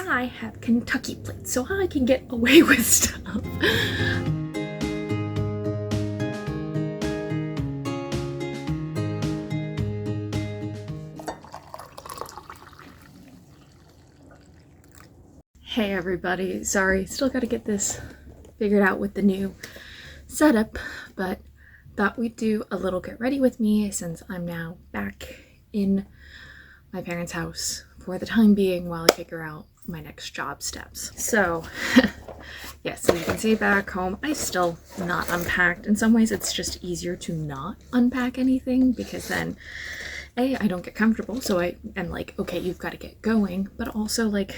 I have Kentucky plates, so I can get away with stuff. Hey everybody, sorry, still gotta get this figured out with the new setup, but thought we'd do a little get ready with me since I'm now back in my parents' house for the time being while I figure out my next job steps. So yeah, so you can see back home, I still not unpacked. In some ways it's just easier to not unpack anything because then I don't get comfortable, so I am like, okay, you've got to get going, but also like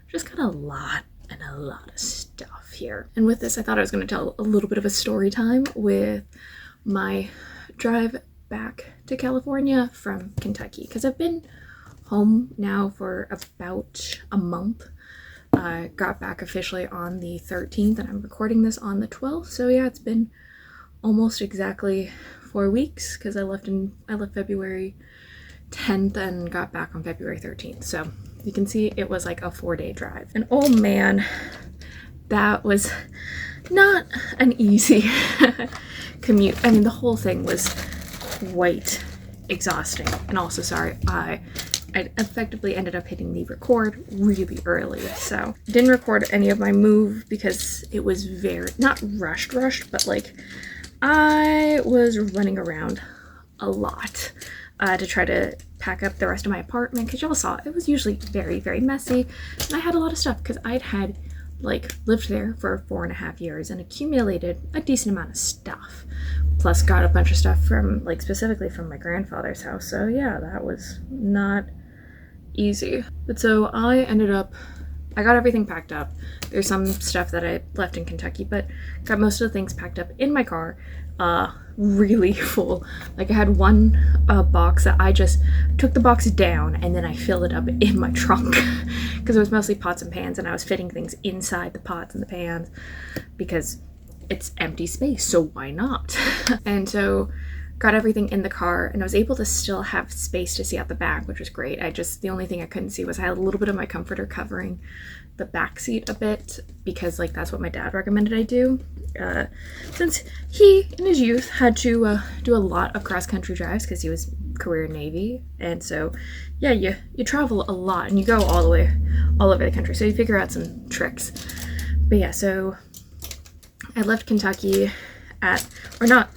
just got a lot of stuff here. And with this, I thought I was going to tell a little bit of a story time with my drive back to California from Kentucky, because I've been home now for about a month. I got back officially on the 13th and I'm recording this on the 12th, so yeah, it's been almost exactly 4 weeks because I left February 10th and got back on February 13th. So you can see it was like a 4-day drive. And oh man, that was not an easy commute. I mean, the whole thing was quite exhausting. And also, sorry, I effectively ended up hitting the record really early. So didn't record any of my move because it was very, not rushed, but like I was running around a lot to try to pack up the rest of my apartment, because y'all saw it was usually very messy, and I had a lot of stuff because I'd had like lived there for 4.5 years and accumulated a decent amount of stuff, plus got a bunch of stuff from like specifically from my grandfather's house. So yeah, that was not easy. But so I got everything packed up. There's some stuff that I left in Kentucky, but got most of the things packed up in my car, really full. Like I had one box that I just took the box down and then I filled it up in my trunk because it was mostly pots and pans, and I was fitting things inside the pots and the pans because it's empty space, so why not? And so got everything in the car, and I was able to still have space to see out the back, which was great. The only thing I couldn't see was I had a little bit of my comforter covering the back seat a bit, because like that's what my dad recommended I do, since he in his youth had to do a lot of cross-country drives because he was career Navy. And so yeah, you travel a lot and you go all over the country, so you figure out some tricks. But yeah, so I left Kentucky I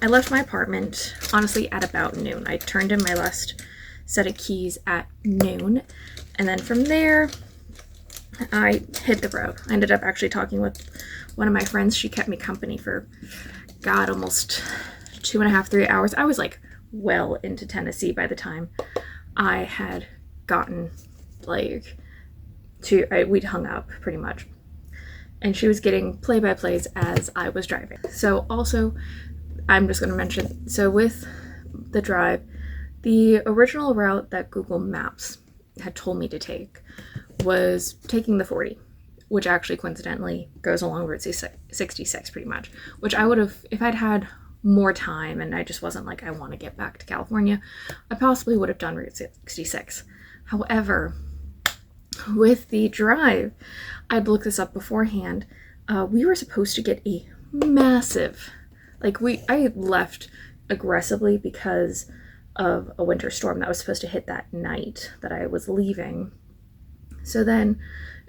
left my apartment honestly at about noon. I turned in my last set of keys at noon, and then from there I hit the road. I ended up actually talking with one of my friends. She kept me company for almost 2.5, 3 hours. I was like well into Tennessee by the time I had gotten we'd hung up pretty much. And she was getting play-by-plays as I was driving. So also, I'm just going to mention, so with the drive, the original route that Google Maps had told me to take was taking the 40, which actually coincidentally goes along Route 66 pretty much, which I would have, if I'd had more time and I just wasn't like, I want to get back to California, I possibly would have done Route 66. However, with the drive, I'd looked this up beforehand. We were supposed to get a massive, I left aggressively because of a winter storm that was supposed to hit that night that I was leaving. So then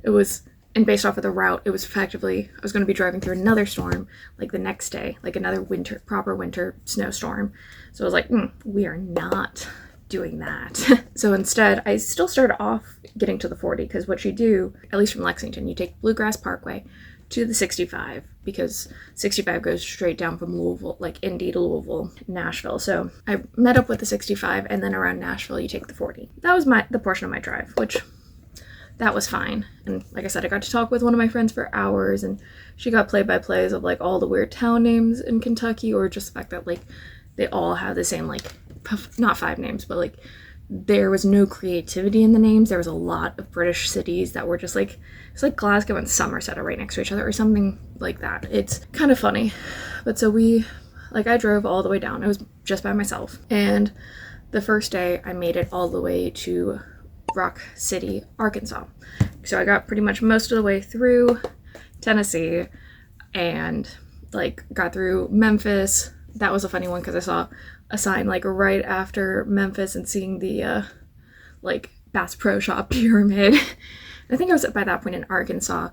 and based off of the route, it was effectively, I was going to be driving through another storm like the next day, like another proper winter snowstorm. So I was like, we are not doing that. So instead, I still started off getting to the 40, because what you do, at least from Lexington, you take Bluegrass Parkway to the 65, because 65 goes straight down from Louisville, like Indy to Louisville, Nashville. So I met up with the 65, and then around Nashville, you take the 40. That was the portion of my drive, which that was fine. And like I said, I got to talk with one of my friends for hours, and she got play-by-plays of like all the weird town names in Kentucky, or just the fact that like they all have the same, like, not 5 names, but like there was no creativity in the names. There was a lot of British cities that were just like, it's like Glasgow and Somerset are right next to each other or something like that. It's kind of funny. But so I drove all the way down. I was just by myself. And the first day I made it all the way to Rock City, Arkansas. So I got pretty much most of the way through Tennessee and like got through Memphis. That was a funny one because I saw a sign like right after Memphis and seeing the like Bass Pro Shop pyramid. I think I was by that point in Arkansas,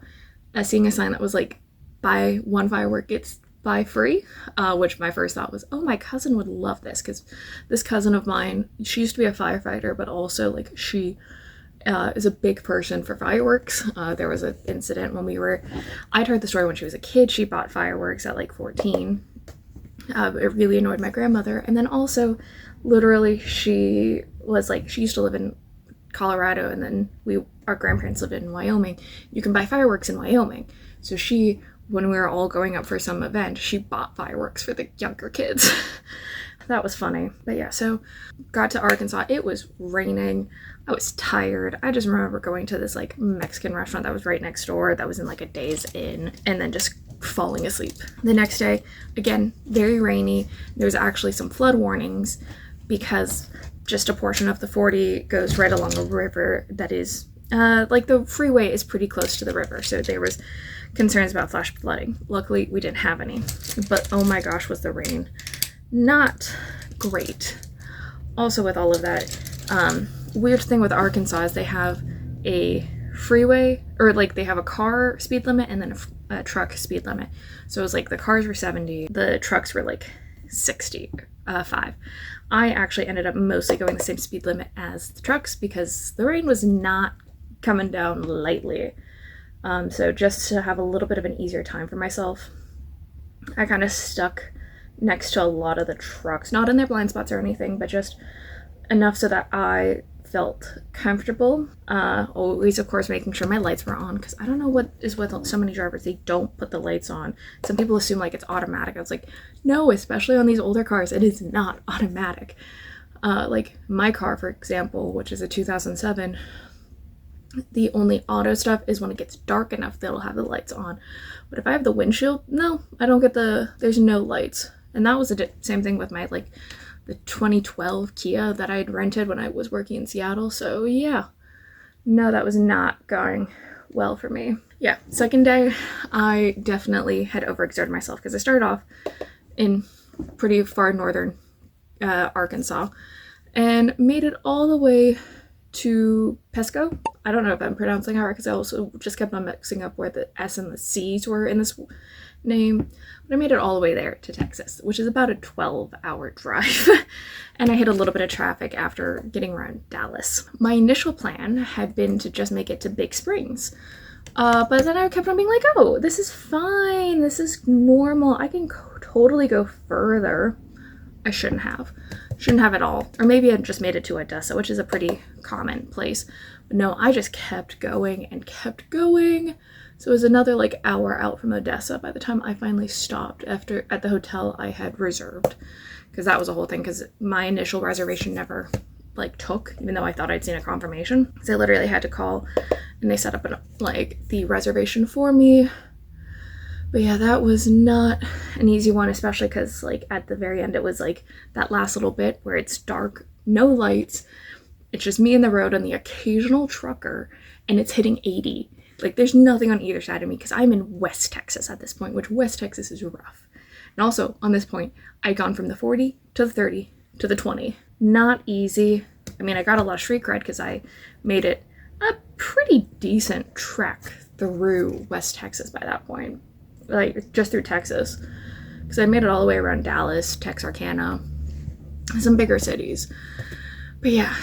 seeing a sign that was like, buy one firework, it's buy free, which my first thought was, oh, my cousin would love this, because this cousin of mine, she used to be a firefighter, but also like she is a big person for fireworks. There was an incident when I'd heard the story when she was a kid. She bought fireworks at like 14. It really annoyed my grandmother. And then also, literally, she used to live in Colorado, and then our grandparents lived in Wyoming. You can buy fireworks in Wyoming. So when we were all going up for some event, she bought fireworks for the younger kids. That was funny. But yeah, so got to Arkansas. It was raining. I was tired. I just remember going to this like Mexican restaurant that was right next door that was in like a Days Inn, and then just falling asleep. The next day, again, very rainy. There's actually some flood warnings because just a portion of the 40 goes right along a river that is like the freeway is pretty close to the river. So there was concerns about flash flooding. Luckily, we didn't have any. But oh my gosh, was the rain not great. Also with all of that, weird thing with Arkansas is they have a freeway, or like they have a car speed limit and then a truck speed limit. So it was like the cars were 70, the trucks were like 65. I actually ended up mostly going the same speed limit as the trucks because the rain was not coming down lightly. So just to have a little bit of an easier time for myself, I kind of stuck next to a lot of the trucks, not in their blind spots or anything, but just enough so that I felt comfortable. Always, of course, making sure my lights were on, because I don't know what is with so many drivers. They don't put the lights on. Some people assume like it's automatic. I was like, no, especially on these older cars, it is not automatic. Like my car, for example, which is a 2007, the only auto stuff is when it gets dark enough, they'll have the lights on. But if I have the windshield, no, I don't get there's no lights. And that was the same thing with my, like, the 2012 Kia that I had rented when I was working in Seattle. So yeah, no, that was not going well for me. Yeah, second day, I definitely had overexerted myself because I started off in pretty far northern Arkansas and made it all the way to Pesco. I don't know if I'm pronouncing it right because I also just kept on mixing up where the S and the C's were in this name. But I made it all the way there to Texas, which is about a 12-hour drive. And I hit a little bit of traffic after getting around Dallas. My initial plan had been to just make it to Big Springs. But then I kept on being like, oh, this is fine. This is normal. I can totally go further. I shouldn't have. Shouldn't have at all. Or maybe I just made it to Odessa, which is a pretty common place. But no, I just kept going and kept going. So it was another like hour out from Odessa by the time I finally stopped at the hotel I had reserved. Because that was a whole thing, because my initial reservation never like took, even though I thought I'd seen a confirmation. So I literally had to call and they set up the reservation for me. But yeah, that was not an easy one, especially because like at the very end, it was like that last little bit where it's dark, no lights. It's just me and the road and the occasional trucker, and it's hitting 80. Like there's nothing on either side of me because I'm in West Texas at this point, which West Texas is rough. And also on this point, I'd gone from the 40 to the 30 to the 20. Not easy. I mean, I got a lot of street cred because I made it a pretty decent trek through West Texas by that point. Like just through Texas, because I made it all the way around Dallas, Texarkana, some bigger cities. But yeah,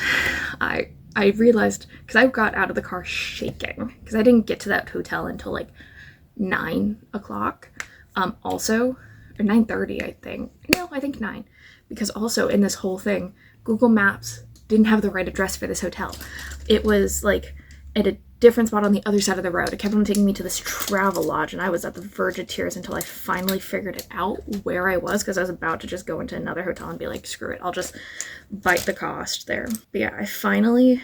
I realized, because I got out of the car shaking because I didn't get to that hotel until like 9 o'clock. Also, or 9:30, I think. No, I think 9, because also in this whole thing, Google Maps didn't have the right address for this hotel. It was like at a different spot on the other side of the road. It kept on taking me to this travel lodge, and I was at the verge of tears until I finally figured it out where I was, because I was about to just go into another hotel and be like, screw it, I'll just bite the cost there. But yeah, I finally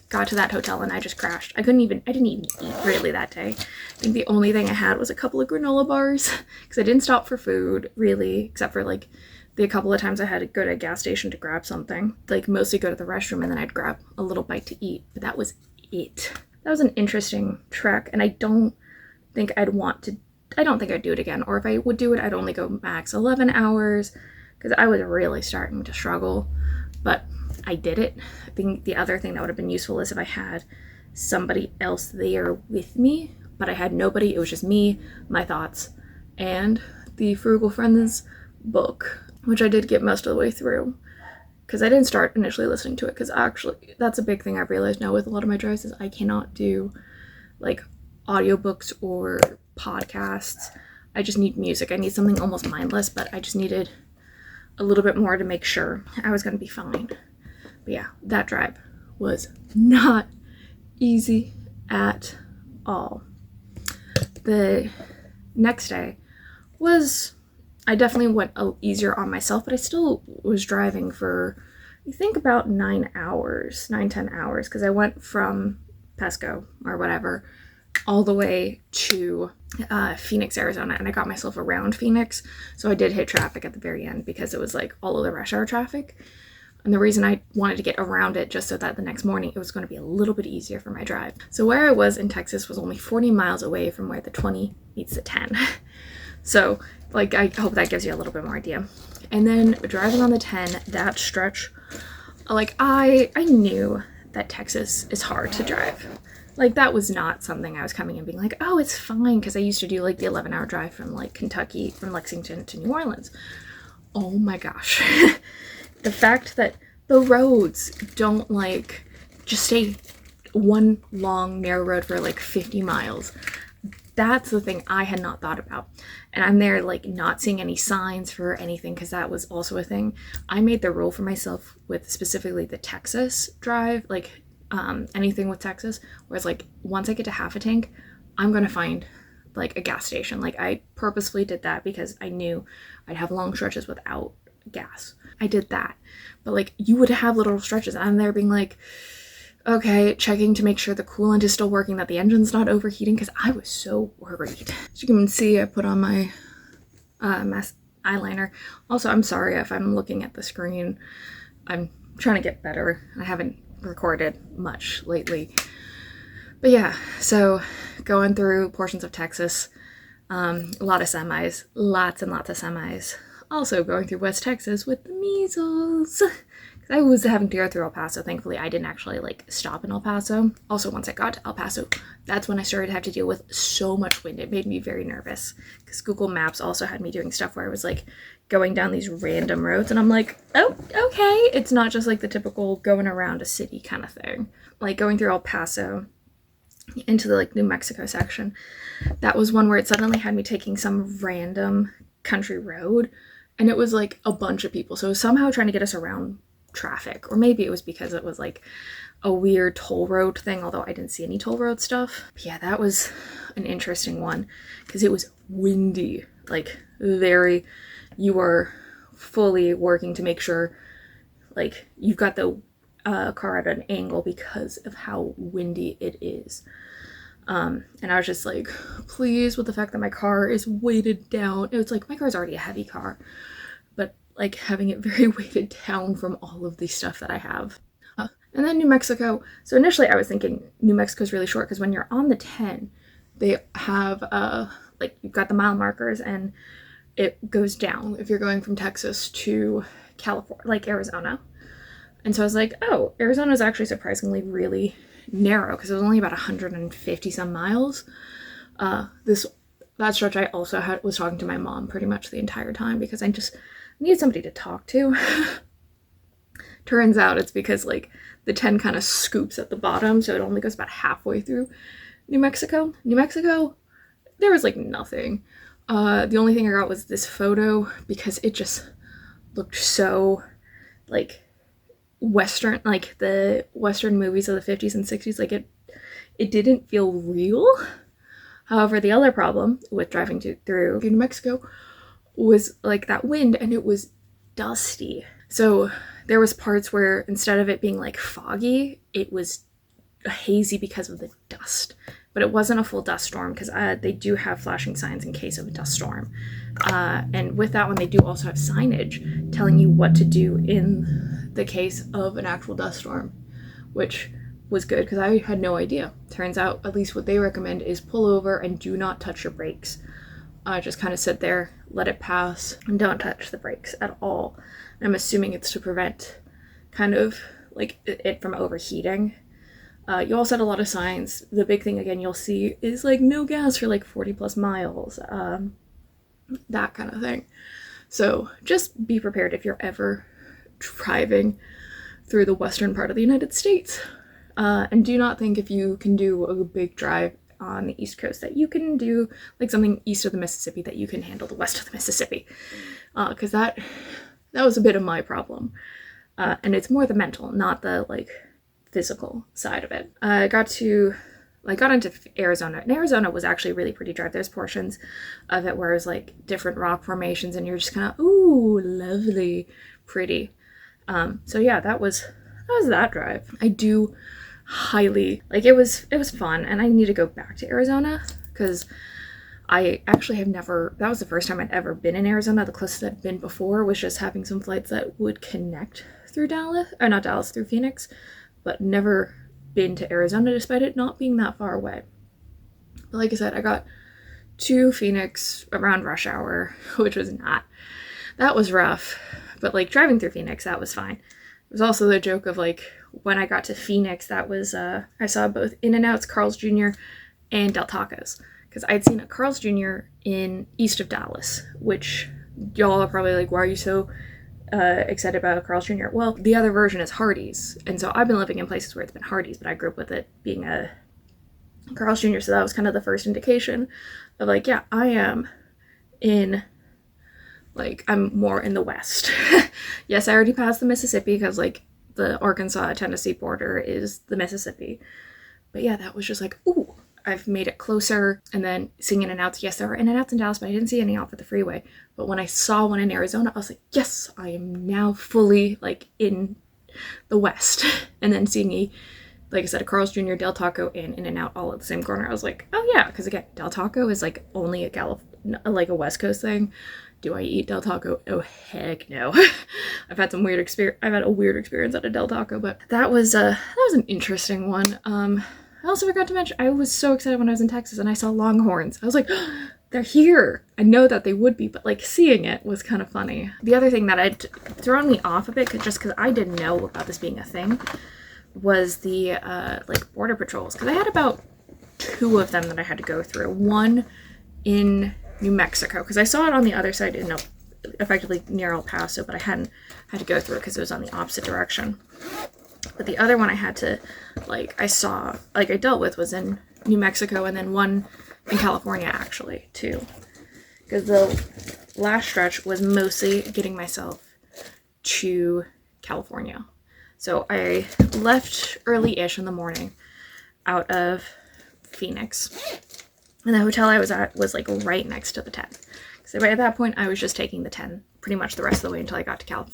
got to that hotel and I just crashed. I didn't even eat really that day. I think the only thing I had was a couple of granola bars because I didn't stop for food really, except for like the couple of times I had to go to a gas station to grab something. Like mostly go to the restroom and then I'd grab a little bite to eat, but that was it. that was an interesting trek, and I don't think I'd do it again, or if I would do it, I'd only go max 11 hours because I was really starting to struggle, but I did it. I think the other thing that would have been useful is if I had somebody else there with me, but I had nobody. It was just me, my thoughts, and the Frugal Friends book, which I did get most of the way through because I didn't start initially listening to it, because actually that's a big thing I've realized now with a lot of my drives is I cannot do like audiobooks or podcasts. I just need music. I need something almost mindless, but I just needed a little bit more to make sure I was going to be fine. But yeah, that drive was not easy at all. The next day I definitely went easier on myself, but I still was driving for, I think, about 10 hours, because I went from Pesco or whatever all the way to Phoenix, Arizona, and I got myself around Phoenix, so I did hit traffic at the very end because it was like all of the rush hour traffic, and the reason I wanted to get around it just so that the next morning it was going to be a little bit easier for my drive. So where I was in Texas was only 40 miles away from where the 20 meets the 10. So like, I hope that gives you a little bit more idea. And then driving on the 10, that stretch, like I knew that Texas is hard to drive. Like, that was not something I was coming in being like, oh, it's fine, because I used to do like the 11-hour drive from like Kentucky, from Lexington to New Orleans. Oh my gosh. The fact that the roads don't like just stay one long narrow road for like 50 miles. That's the thing I had not thought about. And I'm there like not seeing any signs for anything, because that was also a thing. I made the rule for myself with specifically the Texas drive, like anything with Texas, where it's like once I get to half a tank, I'm gonna find like a gas station. Like, I purposefully did that because I knew I'd have long stretches without gas. I did that. But like, you would have little stretches and I'm there being like, okay, checking to make sure the coolant is still working, that the engine's not overheating, because I was so worried. As you can see, I put on my eyeliner. Also, I'm sorry if I'm looking at the screen. I'm trying to get better. I haven't recorded much lately. But yeah, so going through portions of Texas, a lot of semis, lots and lots of semis. Also going through West Texas with the measles. I was having to go through El Paso. Thankfully, I didn't actually like stop in El Paso. Also, once I got to El Paso, that's when I started to have to deal with so much wind. It made me very nervous because Google Maps also had me doing stuff where I was like going down these random roads and I'm like, oh, okay. It's not just like the typical going around a city kind of thing. Like going through El Paso into the like New Mexico section. That was one where it suddenly had me taking some random country road and it was like a bunch of people. So it was somehow trying to get us around traffic, or maybe it was because it was like a weird toll road thing, although I didn't see any toll road stuff. But yeah, that was an interesting one because it was windy, like very, you are fully working to make sure like you've got the car at an angle because of how windy it is. And I was just like pleased with the fact that my car is weighted down. It was like, my car's already a heavy car, but like having it very weighted down from all of the stuff that I have. And then New Mexico. So initially I was thinking New Mexico's really short because when you're on the 10, they have like you've got the mile markers and it goes down if you're going from Texas to California, like Arizona. And so I was like, oh, Arizona is actually surprisingly really narrow because it was only about 150 some miles. That stretch I also was talking to my mom pretty much the entire time because I just needed somebody to talk to. Turns out it's because like the 10 kind of scoops at the bottom, so it only goes about halfway through New Mexico. New Mexico, there was like nothing. The only thing I got was this photo because it just looked so like Western, like the Western movies of the 50s and 60s. Like it didn't feel real. However, the other problem with driving through New Mexico was like that wind, and it was dusty. So there was parts where instead of it being like foggy, it was hazy because of the dust. But it wasn't a full dust storm because they do have flashing signs in case of a dust storm. And with that one, they do also have signage telling you what to do in the case of an actual dust storm, which was good because I had no idea. Turns out, at least what they recommend is pull over and do not touch your brakes. Just kind of sit there, let it pass, and don't touch the brakes at all. And I'm assuming it's to prevent kind of like it from overheating. You also had a lot of signs. The big thing again you'll see is like no gas for like 40 plus miles, that kind of thing. So just be prepared if you're ever driving through the western part of the United States. And do not think if you can do a big drive on the East Coast that you can do like something east of the Mississippi that you can handle the west of the Mississippi. Because that was a bit of my problem. And it's more the mental, not the like physical side of it. I got into Arizona, and Arizona was actually really pretty dry. There's portions of it where it was like different rock formations and you're just kind of, ooh, lovely, pretty. So yeah, that was that drive. I do highly, like, it was fun, and I need to go back to Arizona because I actually have never, that was the first time I'd ever been in Arizona. The closest I'd been before was just having some flights that would connect through through Phoenix, but never been to Arizona despite it not being that far away. But like I said, I got to Phoenix around rush hour, which was that was rough, but like driving through Phoenix, that was fine. It was also the joke of like when I got to Phoenix, that was I saw both In-N-Out's, Carl's Jr. and Del Taco's, because I'd seen a Carl's Jr. in east of Dallas, which y'all are probably like, why are you so excited about a Carl's Jr.? Well, the other version is Hardee's, and so I've been living in places where it's been Hardee's, but I grew up with it being a Carl's Jr., so that was kind of the first indication of like, yeah, I am in, like, I'm more in the West. Yes, I already passed the Mississippi because like the Arkansas-Tennessee border is the Mississippi, but yeah, that was just like, ooh, I've made it closer. And then seeing In-N-Outs, yes, there are In-N-Outs in Dallas, but I didn't see any off at the freeway. But when I saw one in Arizona, I was like, yes, I am now fully like in the West. And then seeing like I said, a Carl's Jr., Del Taco, and In-N-Out all at the same corner, I was like, oh yeah, because again, Del Taco is like only a West Coast thing. Do I eat Del Taco? Oh heck no. I've had a weird experience at a Del Taco, but that was an interesting one. I also forgot to mention, I was so excited when I was in Texas and I saw longhorns. I was like, oh, they're here. I know that they would be, but like seeing it was kind of funny. The other thing that had thrown me off a bit, just because I didn't know about this being a thing, was the like border patrols. Because I had about 2 of them that I had to go through. One in New Mexico, because I saw it on the other side, effectively near El Paso, but I hadn't had to go through it because it was on the opposite direction. But the other one I had to, like, I dealt with was in New Mexico, and then one in California, actually, too. Because the last stretch was mostly getting myself to California. So I left early-ish in the morning out of Phoenix. And the hotel I was at was, like, right next to the 10. So by that point, I was just taking the 10 pretty much the rest of the way until I got to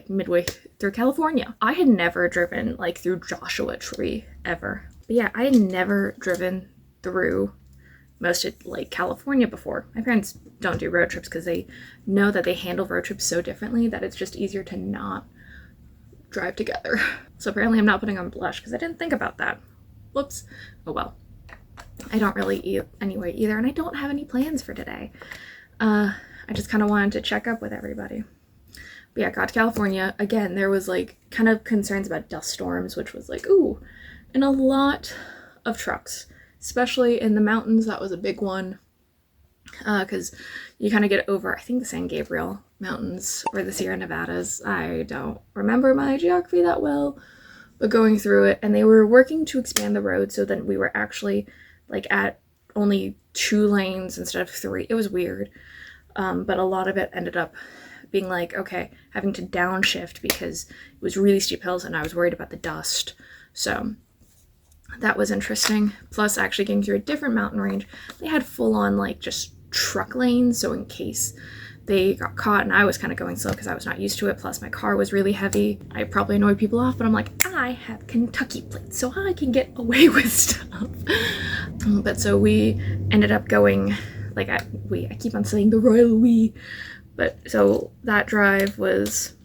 midway through California. I had never driven like through Joshua Tree ever. But yeah, I had never driven through most of like California before. My parents don't do road trips because they know that they handle road trips so differently that it's just easier to not drive together. So apparently I'm not putting on blush because I didn't think about that. Whoops. Oh well. I don't really eat anyway either, and I don't have any plans for today. I just kind of wanted to check up with everybody. But yeah, got to California. Again, there was like kind of concerns about dust storms, which was like, ooh, and a lot of trucks, especially in the mountains. That was a big one because you kind of get over, I think, the San Gabriel Mountains or the Sierra Nevadas. I don't remember my geography that well, but going through it, and they were working to expand the road so that we were actually like at only 2 lanes instead of 3. It was weird, but a lot of it ended up being like, okay, having to downshift because it was really steep hills and I was worried about the dust. So that was interesting. Plus actually getting through a different mountain range, they had full on like just truck lanes. So in case they got caught, and I was kind of going slow because I was not used to it. Plus my car was really heavy. I probably annoyed people off, but I'm like, I have Kentucky plates, so I can get away with stuff. But so we ended up going, like I keep on saying the royal we. But so that drive was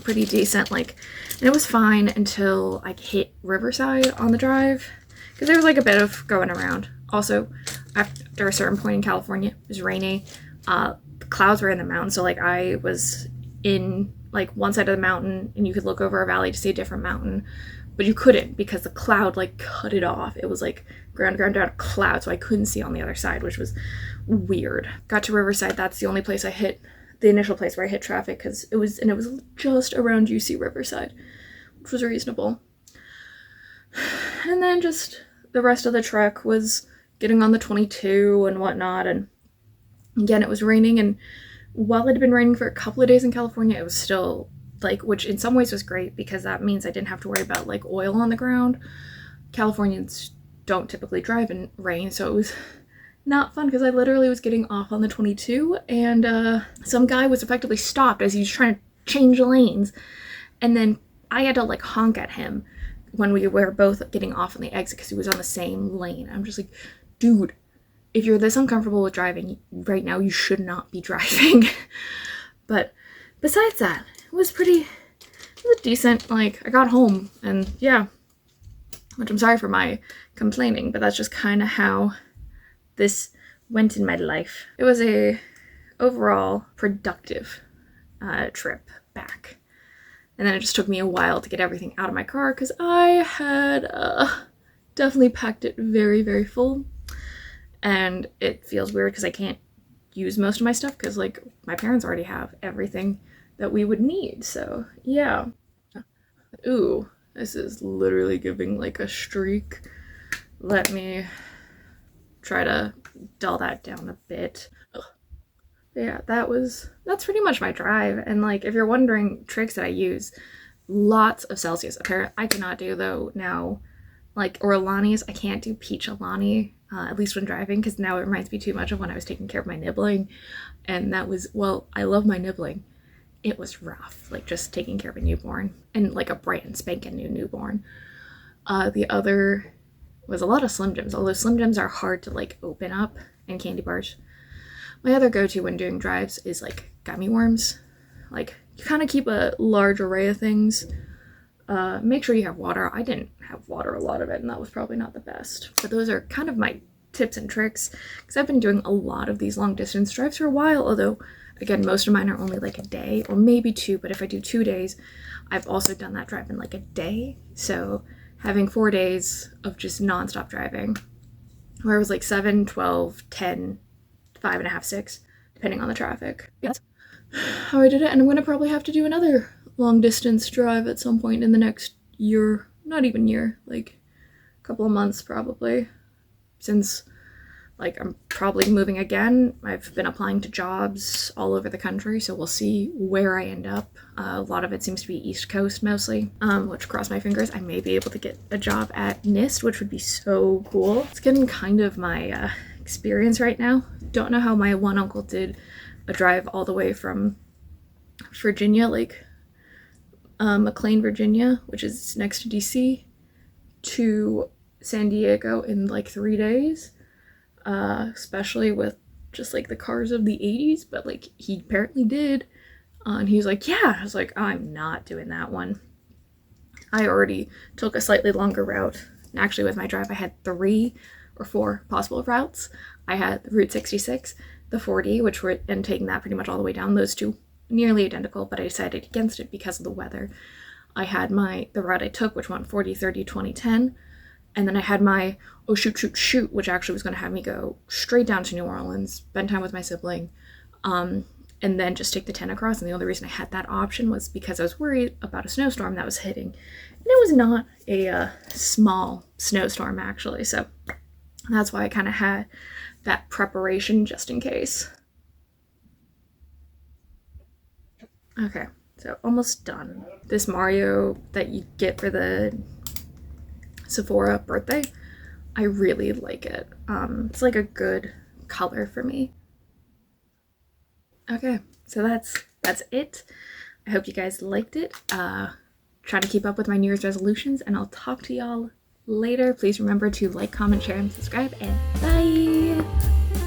pretty decent. Like And it was fine until I hit Riverside on the drive, because there was like a bit of going around. Also, after a certain point in California, it was rainy. The clouds were in the mountains, so like I was in like one side of the mountain and you could look over a valley to see a different mountain, but you couldn't because the cloud like cut it off. It was like ground down cloud, so I couldn't see on the other side, which was weird. Got to Riverside. That's the only place I hit, the initial place where I hit traffic, because it was just around UC Riverside, which was reasonable. And then just the rest of the trek was getting on the 22 and whatnot. And again, it was raining, and while it had been raining for a couple of days in California, it was still like, which in some ways was great because that means I didn't have to worry about like oil on the ground. Californians don't typically drive in rain, so it was not fun because I literally was getting off on the 22 and some guy was effectively stopped as he was trying to change lanes, and then I had to like honk at him when we were both getting off on the exit because he was on the same lane. I'm just like, dude, if you're this uncomfortable with driving right now, you should not be driving. But besides that, it was decent. Like, I got home and yeah, which I'm sorry for my complaining, but that's just kind of how this went in my life. It was a overall productive trip back. And then it just took me a while to get everything out of my car because I had definitely packed it very, very full. And it feels weird because I can't use most of my stuff because like my parents already have everything that we would need. So yeah. Ooh, this is literally giving like a streak. Let me try to dull that down a bit. Ugh. Yeah, that's pretty much my drive. And like, if you're wondering tricks that I use, lots of Celsius. Apparently I cannot do though now, like, or Alani's. I can't do peach Alani, at least when driving, because now it reminds me too much of when I was taking care of my nibbling. And that was, well, I love my nibbling. It was rough, like just taking care of a newborn and like a brand spanking new newborn. The other was a lot of Slim Jims, although Slim Jims are hard to like open up, and candy bars. My other go-to when doing drives is like gummy worms. Like, you kind of keep a large array of things. Make sure you have water. I didn't have water, a lot of it, and that was probably not the best. But those are kind of my tips and tricks, because I've been doing a lot of these long distance drives for a while, although again, most of mine are only like a day or maybe two, but if I do 2 days, I've also done that drive in like a day. So having 4 days of just nonstop driving, where it was like 7, 12, 10, 5.5, 6, depending on the traffic. Yeah, that's how I did it. And I'm gonna probably have to do another long distance drive at some point in the next year, not even year, like a couple of months probably, since like I'm probably moving again. I've been applying to jobs all over the country, so we'll see where I end up. A lot of it seems to be East Coast mostly, which, cross my fingers, I may be able to get a job at NIST, which would be so cool. It's getting kind of my experience right now. Don't know how my one uncle did a drive all the way from Virginia, like McLean, Virginia, which is next to DC, to San Diego in like 3 days. Especially with just like the cars of the 80s, but like he apparently did. And he was like, yeah. I was like, I'm not doing that one. I already took a slightly longer route. And actually with my drive, I had 3 or 4 possible routes. I had Route 66, the 40, which were, and taking that pretty much all the way down, those two nearly identical, but I decided against it because of the weather. I had the route I took, which went 40, 30, 20, 10. And then I had my oh shoot, which actually was going to have me go straight down to New Orleans, spend time with my sibling, and then just take the 10 across. And the only reason I had that option was because I was worried about a snowstorm that was hitting. And it was not a small snowstorm, actually. So that's why I kind of had that preparation just in case. Okay, so almost done. This Mario that you get for the Sephora birthday, I really like it. It's like a good color for me. Okay, so that's it. I hope you guys liked it. Try to keep up with my New Year's resolutions, and I'll talk to y'all later. Please remember to like, comment, share, and subscribe, and bye!